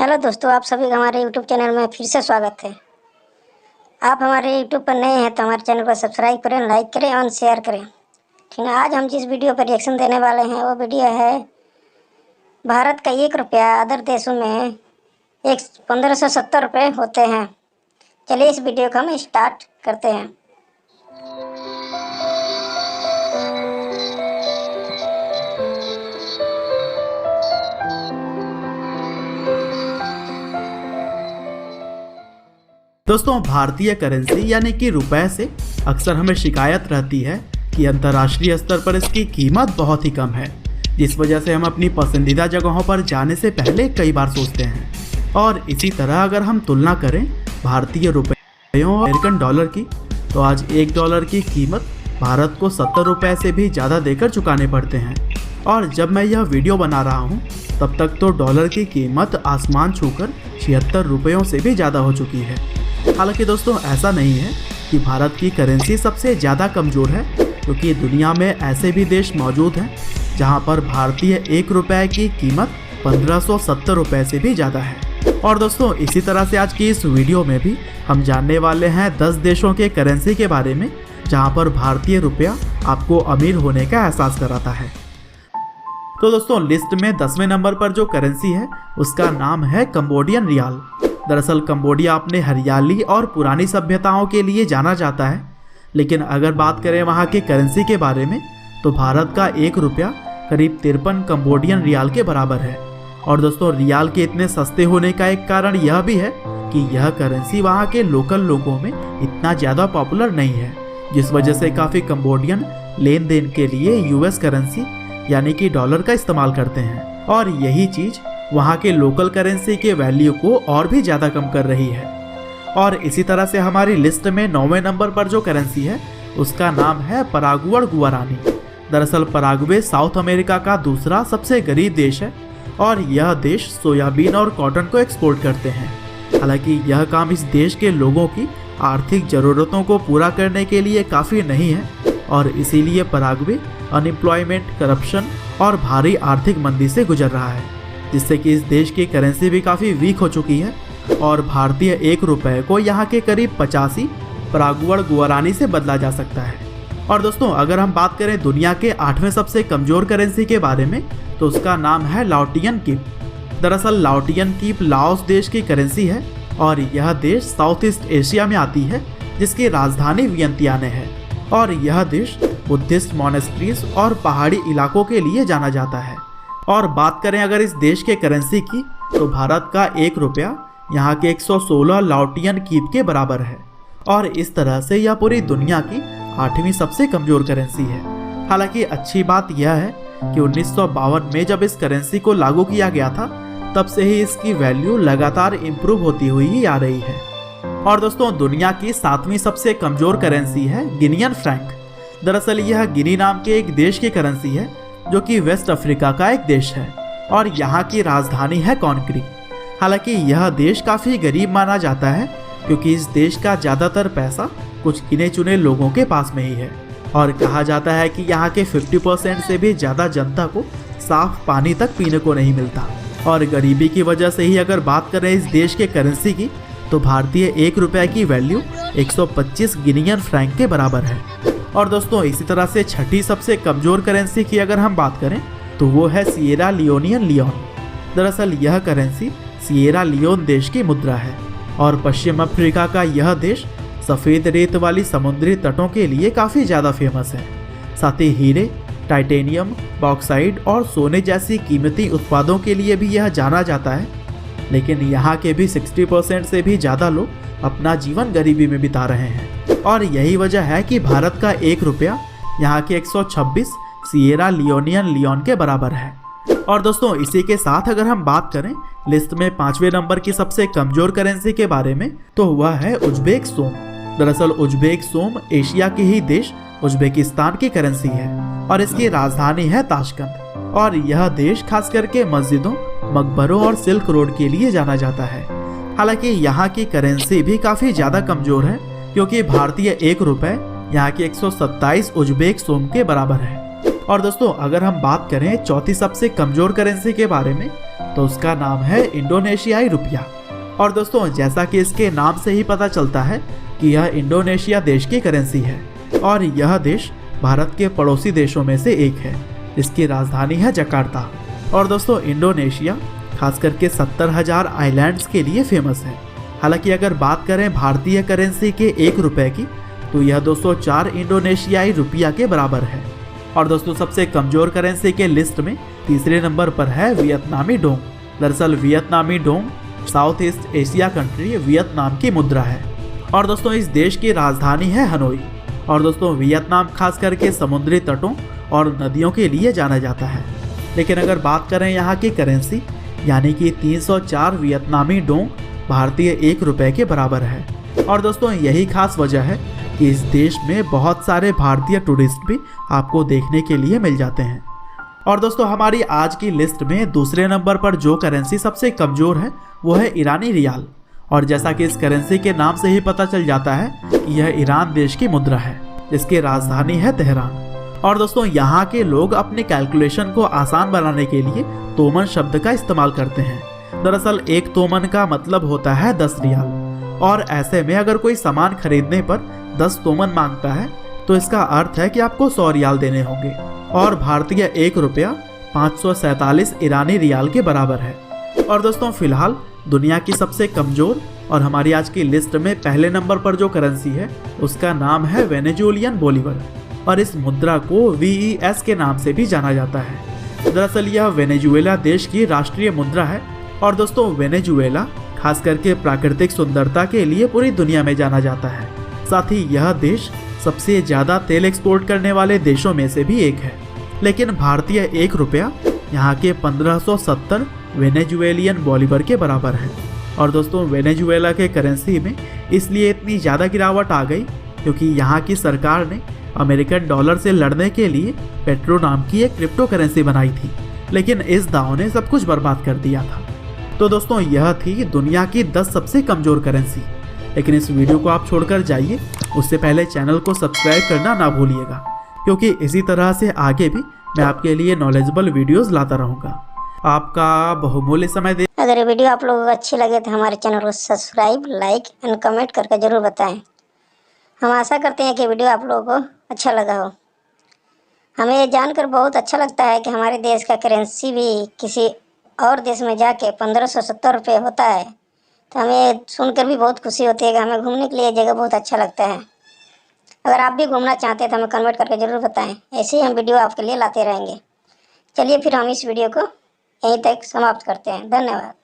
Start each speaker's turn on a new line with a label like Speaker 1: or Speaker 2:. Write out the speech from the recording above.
Speaker 1: Hello दोस्तों, आप सभी का हमारे यूट्यूब चैनल में फिर से स्वागत है। आप हमारे यूट्यूब पर नए हैं तो हमारे चैनल को सब्सक्राइब करें, लाइक करें और शेयर करें। ठीक है, आज हम जिस वीडियो पर रिएक्शन देने वाले हैं वो वीडियो है भारत का 1 रुपया अदर देशों में 1570 रुपये होते हैं। चलिए इस वीडियो को हम स्टार्ट करते हैं।
Speaker 2: दोस्तों, भारतीय करेंसी यानी कि रुपए से अक्सर हमें शिकायत रहती है कि अंतर्राष्ट्रीय स्तर पर इसकी कीमत बहुत ही कम है, जिस वजह से हम अपनी पसंदीदा जगहों पर जाने से पहले कई बार सोचते हैं। और इसी तरह अगर हम तुलना करें भारतीय रुपयों और अमेरिकन डॉलर की, तो आज $1 की कीमत भारत को 70 रुपये से भी ज़्यादा देकर चुकाने पड़ते हैं। और जब मैं यह वीडियो बना रहा हूँ तब तक तो डॉलर की कीमत आसमान छूकर 76 रुपयों से भी ज़्यादा हो चुकी है। हालांकि दोस्तों, ऐसा नहीं है कि भारत की करेंसी सबसे ज़्यादा कमज़ोर है, क्योंकि दुनिया में ऐसे भी देश मौजूद हैं जहां पर भारतीय 1 रुपये की कीमत 1570 रुपये से भी ज़्यादा है। और दोस्तों, इसी तरह से आज की इस वीडियो में भी हम जानने वाले हैं 10 देशों के करेंसी के बारे में जहां पर भारतीय रुपया आपको अमीर होने का एहसास कराता है। तो दोस्तों, लिस्ट में 10वें नंबर पर जो करेंसी है उसका नाम है कंबोडियन रियाल। दरअसल कंबोडिया अपने हरियाली और पुरानी सभ्यताओं के लिए जाना जाता है, लेकिन अगर बात करें वहाँ के करेंसी के बारे में तो भारत का 1 रुपया करीब 53 कंबोडियन रियाल के बराबर है। और दोस्तों, रियाल के इतने सस्ते होने का एक कारण यह भी है कि यह करेंसी वहाँ के लोकल लोगों में इतना ज़्यादा पॉपुलर नहीं है, जिस वजह से काफ़ी कंबोडियन लेन देन के लिए US करेंसी यानी कि डॉलर का इस्तेमाल करते हैं। और यही चीज़ वहाँ के लोकल करेंसी के वैल्यू को और भी ज़्यादा कम कर रही है। और इसी तरह से हमारी लिस्ट में 9वें नंबर पर जो करेंसी है उसका नाम है परागुअर गुआरानी। दरअसल पराग्वे साउथ अमेरिका का दूसरा सबसे गरीब देश है और यह देश सोयाबीन और कॉटन को एक्सपोर्ट करते हैं। हालांकि यह काम इस देश के लोगों की आर्थिक ज़रूरतों को पूरा करने के लिए काफ़ी नहीं है और इसीलिए पराग्वे अनएम्प्लॉयमेंट, करप्शन और भारी आर्थिक मंदी से गुजर रहा है, जिससे कि इस देश की करेंसी भी काफ़ी वीक हो चुकी है और भारतीय 1 रुपये को यहाँ के करीब 85 परागुअर गुआरानी से बदला जा सकता है। और दोस्तों, अगर हम बात करें दुनिया के 8वें सबसे कमज़ोर करेंसी के बारे में तो उसका नाम है लाओटियन कीप। दरअसल लाओटियन कीप लाओस देश की करेंसी है और यह देश साउथ ईस्ट एशिया में आती है, जिसकी राजधानी वियंतियाने है। और यह देश बुद्धिस्ट मॉनेस्ट्रीज और पहाड़ी इलाकों के लिए जाना जाता है। और बात करें अगर इस देश के करेंसी की तो भारत का 1 रुपया यहाँ के 116 लाओटियन कीप के बराबर है और इस तरह से यह पूरी दुनिया की 8वीं सबसे कमज़ोर करेंसी है। हालांकि अच्छी बात यह है कि 1952 में जब इस करेंसी को लागू किया गया था तब से ही इसकी वैल्यू लगातार इम्प्रूव होती हुई ही आ रही है। और दोस्तों, दुनिया की 7वीं सबसे कमज़ोर करेंसी है गिनियन फ्रैंक। दरअसल यह गिनी नाम के एक देश की करेंसी है जो कि वेस्ट अफ्रीका का एक देश है और यहाँ की राजधानी है कॉन्क्री। हालांकि यह देश काफ़ी गरीब माना जाता है क्योंकि इस देश का ज़्यादातर पैसा कुछ गिने चुने लोगों के पास में ही है और कहा जाता है कि यहाँ के 50% से भी ज़्यादा जनता को साफ पानी तक पीने को नहीं मिलता। और गरीबी की वजह से ही अगर बात करें इस देश के करेंसी की तो भारतीय 1 रुपये की वैल्यू 125 गिनियन फ्रैंक के बराबर है। और दोस्तों, इसी तरह से 6ठी सबसे कमज़ोर करेंसी की अगर हम बात करें तो वो है सिएरा लियोनियन लियोन। दरअसल यह करेंसी सिएरा लियोन देश की मुद्रा है और पश्चिम अफ्रीका का यह देश सफ़ेद रेत वाली समुद्री तटों के लिए काफ़ी ज़्यादा फेमस है। साथ ही हीरे, टाइटेनियम, बॉक्साइड और सोने जैसी कीमती उत्पादों के लिए भी यह जाना जाता है। लेकिन यहाँ के भी 60% से भी ज़्यादा लोग अपना जीवन गरीबी में बिता रहे हैं और यही वजह है कि भारत का 1 रुपया यहाँ के 126 सिएरा लियोनियन लियोन के बराबर है। और दोस्तों, इसी के साथ अगर हम बात करें लिस्ट में 5वें नंबर की सबसे कमज़ोर करेंसी के बारे में तो वह है उज्बेक सोम। दरअसल उज्बेक सोम एशिया के ही देश उज्बेकिस्तान की करेंसी है और इसकी राजधानी है ताशकंद। और यह देश खास करके मस्जिदों, मकबरों और सिल्क रोड के लिए जाना जाता है। हालांकि यहाँ की करेंसी भी काफ़ी ज़्यादा कमज़ोर है क्योंकि भारतीय 1 रुपये यहाँ के 127 उज्बेक सोम के बराबर है। और दोस्तों, अगर हम बात करें चौथी सबसे कमज़ोर करेंसी के बारे में तो उसका नाम है इंडोनेशियाई रुपया। और दोस्तों जैसा कि इसके नाम से ही पता चलता है कि यह इंडोनेशिया देश की करेंसी है और यह देश भारत के पड़ोसी देशों में से एक है। इसकी राजधानी है जकार्ता। और दोस्तों इंडोनेशिया खास करके 70,000 आइलैंड्स के लिए फेमस है। हालांकि अगर बात करें भारतीय करेंसी के 1 रुपए की तो यह 204 इंडोनेशियाई रुपया के बराबर है। और दोस्तों सबसे कमज़ोर करेंसी के लिस्ट में तीसरे नंबर पर है वियतनामी डोंग। दरअसल वियतनामी dong South East Asia country Vietnam की मुद्रा है। और दोस्तों इस देश की राजधानी है हनोई। और दोस्तों वियतनाम खास करके समुद्री तटों और नदियों के लिए जाना जाता है। लेकिन अगर बात करें यहाँ की करेंसी यानी कि 304 वियतनामी डोंग भारतीय 1 रुपए के बराबर है। और दोस्तों यही खास वजह है कि इस देश में बहुत सारे भारतीय टूरिस्ट भी आपको देखने के लिए मिल जाते हैं। और दोस्तों हमारी आज की लिस्ट में दूसरे नंबर पर जो करेंसी सबसे कमज़ोर है वो है ईरानी रियाल। और जैसा कि इस करेंसी के नाम से ही पता चल जाता है कि यह ईरान देश की मुद्रा है जिसकी राजधानी है तेहरान। और दोस्तों यहाँ के लोग अपने कैलकुलेशन को आसान बनाने के लिए तोमन शब्द का इस्तेमाल करते हैं। दरअसल एक तोमन का मतलब होता है 10 रियाल। और ऐसे में अगर कोई सामान खरीदने पर 10 तोमन मांगता है तो इसका अर्थ है कि आपको 100 रियाल देने होंगे। और भारतीय 1 रुपया 547 ईरानी रियाल के बराबर है। और दोस्तों फिलहाल दुनिया की सबसे कमज़ोर और हमारी आज की लिस्ट में पहले नंबर पर जो करेंसी है उसका नाम है वेनेजुएलियन बोलीवर। और इस मुद्रा को VES के नाम से भी जाना जाता है। दरअसल यह वेनेजुएला देश की राष्ट्रीय मुद्रा है। और दोस्तों वेनेजुएला खास करके प्राकृतिक सुंदरता के लिए पूरी दुनिया में जाना जाता है। साथ ही यह देश सबसे ज़्यादा तेल एक्सपोर्ट करने वाले देशों में से भी एक है। लेकिन भारतीय 1 रुपया यहाँ के 1570 वेनेजुएलियन बॉलीवर के बराबर है। और दोस्तों वेनेजुएला के करेंसी में इसलिए इतनी ज़्यादा गिरावट आ गई क्योंकि यहाँ की सरकार ने अमेरिकन डॉलर से लड़ने के लिए पेट्रो नाम की एक क्रिप्टो करेंसी बनाई थी। लेकिन इस दाव ने सब कुछ बर्बाद कर दिया था। तो दोस्तों यह थी दुनिया की 10 सबसे कमज़ोर करेंसी। लेकिन इस वीडियो को आप छोड़कर जाइए, उससे पहले चैनल को सब्सक्राइब करना ना भूलिएगा क्योंकि इसी तरह से आगे भी मैं आपके लिए नॉलेजेबल वीडियोस लाता रहूँगा। आपका बहुमूल्य समय दे।
Speaker 1: अगर ये वीडियो आप लोगों को अच्छी लगे तो हमारे चैनल को सब्सक्राइब, लाइक एंड कमेंट करके ज़रूर बताएं। हम आशा करते हैं कि वीडियो आप लोगों को अच्छा लगा हो। हमें ये जानकर बहुत अच्छा लगता है कि हमारे देश का करेंसी भी किसी और देश में जाके 1570 रुपये होता है। तो हमें सुनकर भी बहुत खुशी होती है कि हमें घूमने के लिए जगह बहुत अच्छा लगता है। अगर आप भी घूमना चाहते हैं तो हमें कमेंट करके ज़रूर बताएं। ऐसे ही हम वीडियो आपके लिए लाते रहेंगे। चलिए फिर हम इस वीडियो को यहीं तक समाप्त करते हैं। धन्यवाद।